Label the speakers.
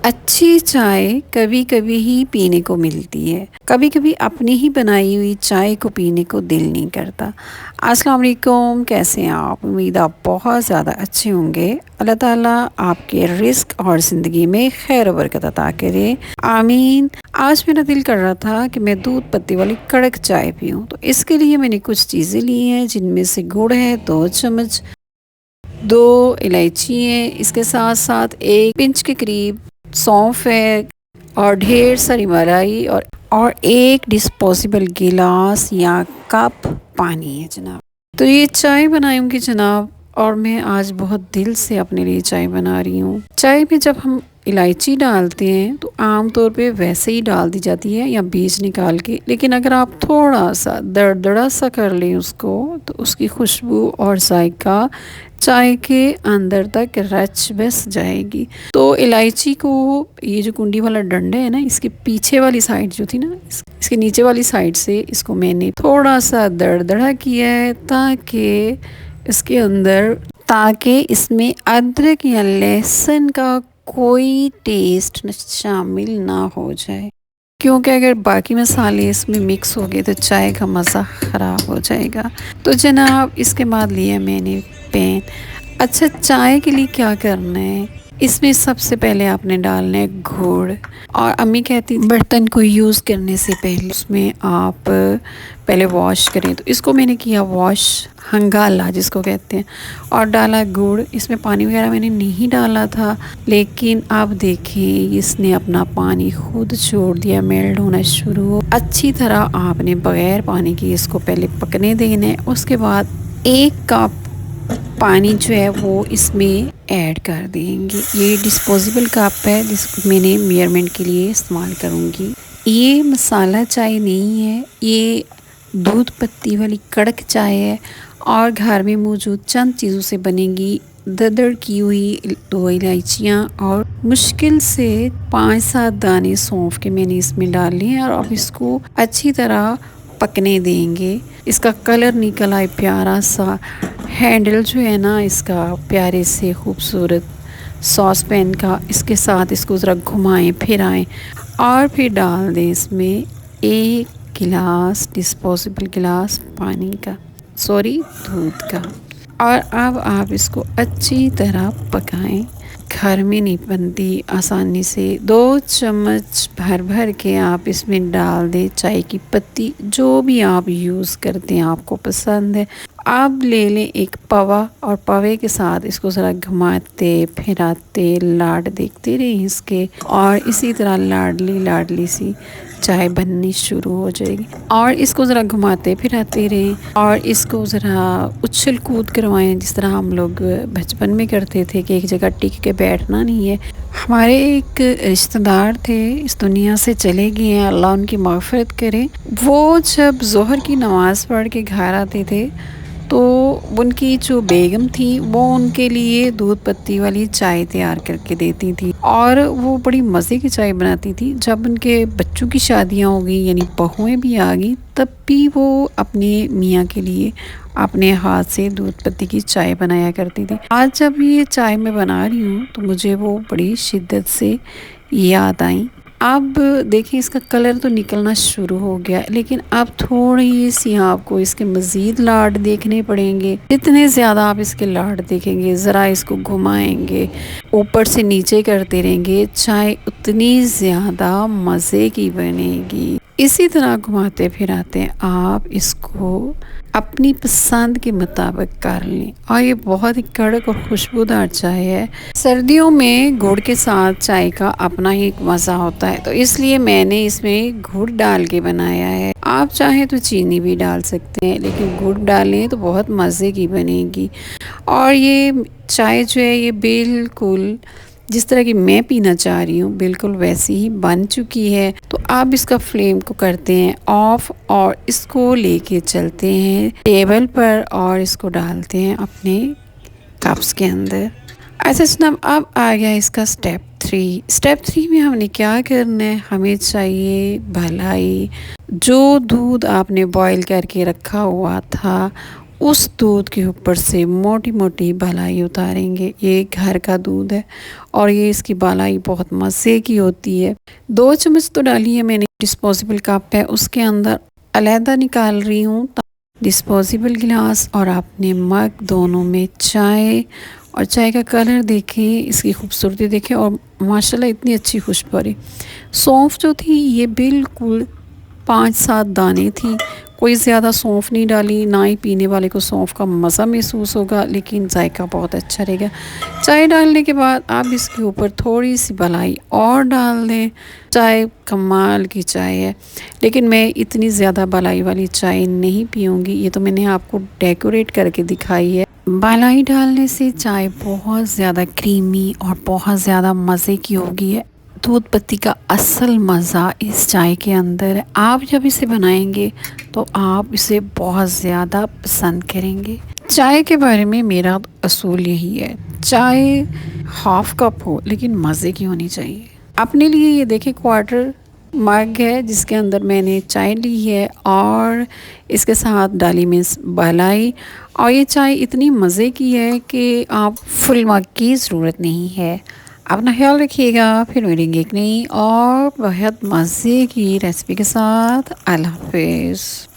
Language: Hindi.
Speaker 1: अच्छी चाय कभी कभी ही पीने को मिलती है। कभी कभी अपनी ही बनाई हुई चाय को पीने को दिल नहीं करता। अस्सलाम वालेकुम, कैसे हैं आप? उम्मीद आप बहुत ज़्यादा अच्छे होंगे। अल्लाह ताला आपके रिस्क और ज़िंदगी में खैर और बरकत अता करे, आमीन। आज मेरा दिल कर रहा था कि मैं दूध पत्ती वाली कड़क चाय पीऊँ, तो इसके लिए मैंने कुछ चीज़ें ली हैं, जिनमें से गुड़ है 2 चम्मच, 2 इलायची हैं, इसके साथ साथ एक पिंच के करीब सौंफ है, और ढेर सारी मलाई, और एक डिस्पोजेबल गिलास या कप पानी है जनाब। तो ये चाय बनाऊंगी जनाब, और मैं आज बहुत दिल से अपने लिए चाय बना रही हूँ। चाय में जब हम इलायची डालते हैं तो आम तौर पे वैसे ही डाल दी जाती है या बीज निकाल के, लेकिन अगर आप थोड़ा सा दरदरा सा कर लें उसको, तो उसकी खुशबू और जायका चाय के अंदर तक रच बस जाएगी। तो इलायची को, ये जो कुंडी वाला डंडा है ना, इसके पीछे वाली साइड जो थी ना, इसके नीचे वाली साइड से इसको मैंने थोड़ा सा दरदरा किया है, ताकि इसमें अदरक या लहसुन का कोई टेस्ट शामिल ना हो जाए, क्योंकि अगर बाकी मसाले इसमें मिक्स हो गए तो चाय का मज़ा ख़राब हो जाएगा। तो जनाब, इसके बाद लिया मैंने पैन। अच्छा, चाय के लिए क्या करना है, इसमें सबसे पहले आपने डालना है गुड़। और अम्मी कहती थी बर्तन को यूज़ करने से पहले उसमें आप पहले वॉश करें, तो इसको मैंने किया वॉश, हंगाला जिसको कहते हैं, और डाला गुड़। इसमें पानी वगैरह मैंने नहीं डाला था, लेकिन अब देखें इसने अपना पानी खुद छोड़ दिया, मेल्ट होना शुरू हो। अच्छी तरह आपने बग़ैर पानी के इसको पहले पकने देना है। उसके बाद 1 कप पानी जो है वो इसमें ऐड कर देंगे। ये डिस्पोजेबल कप है जिसको मैंने मेजरमेंट के लिए इस्तेमाल करूँगी। ये मसाला चाय नहीं है, ये दूध पत्ती वाली कड़क चाय है, और घर में मौजूद चंद चीज़ों से बनेगी। दरदर की हुई 2 इलायचियाँ और मुश्किल से 5-7 दाने सौंफ के मैंने इसमें डाल लिए हैं, और अब इसको अच्छी तरह पकने देंगे। इसका कलर निकल आए प्यारा सा, हैंडल जो है ना इसका प्यारे से खूबसूरत सॉस पैन का, इसके साथ इसको ज़रा घुमाएं फिराएं, और फिर डाल दें इसमें 1 गिलास, डिस्पोजेबल गिलास पानी का, सॉरी दूध का। और अब आप इसको अच्छी तरह पकाएं। घर में नहीं बनती आसानी से। 2 चम्मच भर भर के आप इसमें डाल दें चाय की पत्ती, जो भी आप यूज़ करते हैं आपको पसंद है। अब ले लें एक पवा, और पवे के साथ इसको ज़रा घुमाते फिराते लाड देखते रहें इसके, और इसी तरह लाडली लाडली सी चाय बननी शुरू हो जाएगी। और इसको ज़रा घुमाते फिराते रहें, और इसको ज़रा उछल कूद करवाएं, जिस तरह हम लोग बचपन में करते थे कि एक जगह टिक के बैठना नहीं है। हमारे एक रिश्तेदार थे, इस दुनिया से चले गए हैं, अल्लाह उनकी मग़फ़िरत करे। वो जब ज़ोहर की नमाज़ पढ़ के घर आते थे, तो उनकी जो बेगम थी वो उनके लिए दूध पत्ती वाली चाय तैयार करके देती थी, और वो बड़ी मज़े की चाय बनाती थी। जब उनके बच्चों की शादियां हो गई, यानी बहुएं भी आ गई, तब भी वो अपने मियाँ के लिए अपने हाथ से दूध पत्ती की चाय बनाया करती थी। आज जब ये चाय मैं बना रही हूँ तो मुझे वो बड़ी शिद्दत से याद आई। अब देखिए इसका कलर तो निकलना शुरू हो गया, लेकिन अब थोड़ी सी आपको इसके मज़ीद लाड देखने पड़ेंगे। जितने ज़्यादा आप इसके लाड देखेंगे, ज़रा इसको घुमाएंगे, ऊपर से नीचे करते रहेंगे, चाय उतनी ज़्यादा मज़े की बनेगी। इसी तरह घुमाते फिराते आप इसको अपनी पसंद के मुताबिक कर लें, और ये बहुत ही कड़क और खुशबूदार चाय है। सर्दियों में गुड़ के साथ चाय का अपना ही एक मज़ा होता है, तो इसलिए मैंने इसमें गुड़ डाल के बनाया है। आप चाहें तो चीनी भी डाल सकते हैं, लेकिन गुड़ डालें तो बहुत मज़े की बनेगी। और ये चाय जो है ये बिल्कुल जिस तरह की मैं पीना चाह रही हूँ बिल्कुल वैसी ही बन चुकी है। तो अब इसका फ्लेम को करते हैं ऑफ, और इसको लेके चलते हैं टेबल पर, और इसको डालते हैं अपने कप्स के अंदर। अच्छा जनाब, अब आ गया इसका स्टेप 3 में हमने क्या करना है, हमें चाहिए भलाई। जो दूध आपने बॉईल करके रखा हुआ था उस दूध के ऊपर से मोटी मोटी बालाई उतारेंगे। ये घर का दूध है और ये इसकी बालाई बहुत मज़े की होती है। 2 चम्मच तो डाली है मैंने। डिस्पोजेबल कप है उसके अंदर अलहदा निकाल रही हूँ। डिस्पोजेबल गिलास और आपने मग दोनों में चाय, और चाय का कलर देखें, इसकी खूबसूरती देखें और माशाल्लाह इतनी अच्छी खुशबू आ रही। सौंफ जो थी ये बिल्कुल 5-7 दाने थी, कोई ज़्यादा सौंफ नहीं डाली, ना ही पीने वाले को सौंफ का मज़ा महसूस होगा, लेकिन जायका बहुत अच्छा रहेगा। चाय डालने के बाद आप इसके ऊपर थोड़ी सी मलाई और डाल दें। चाय कमाल की चाय है, लेकिन मैं इतनी ज़्यादा मलाई वाली चाय नहीं पीऊँगी। ये तो मैंने आपको डेकोरेट करके दिखाई है। मलाई डालने से चाय बहुत ज़्यादा क्रीमी और बहुत ज़्यादा मज़े की होगी। दूध पत्ती का असल मज़ा इस चाय के अंदर है। आप जब इसे बनाएंगे तो आप इसे बहुत ज़्यादा पसंद करेंगे। चाय के बारे में मेरा असूल यही है, चाय हाफ़ कप हो लेकिन मज़े की होनी चाहिए। अपने लिए ये देखें क्वार्टर मग है जिसके अंदर मैंने चाय ली है और इसके साथ डाली मिस मलाई, और ये चाय इतनी मज़े की है कि आप फुल मग की ज़रूरत नहीं है। अपना ख्याल रखिएगा, फिर मिलेंगे एक नई और बहुत मज़े की रेसिपी के साथ। अल्लाह हाफ़िज़।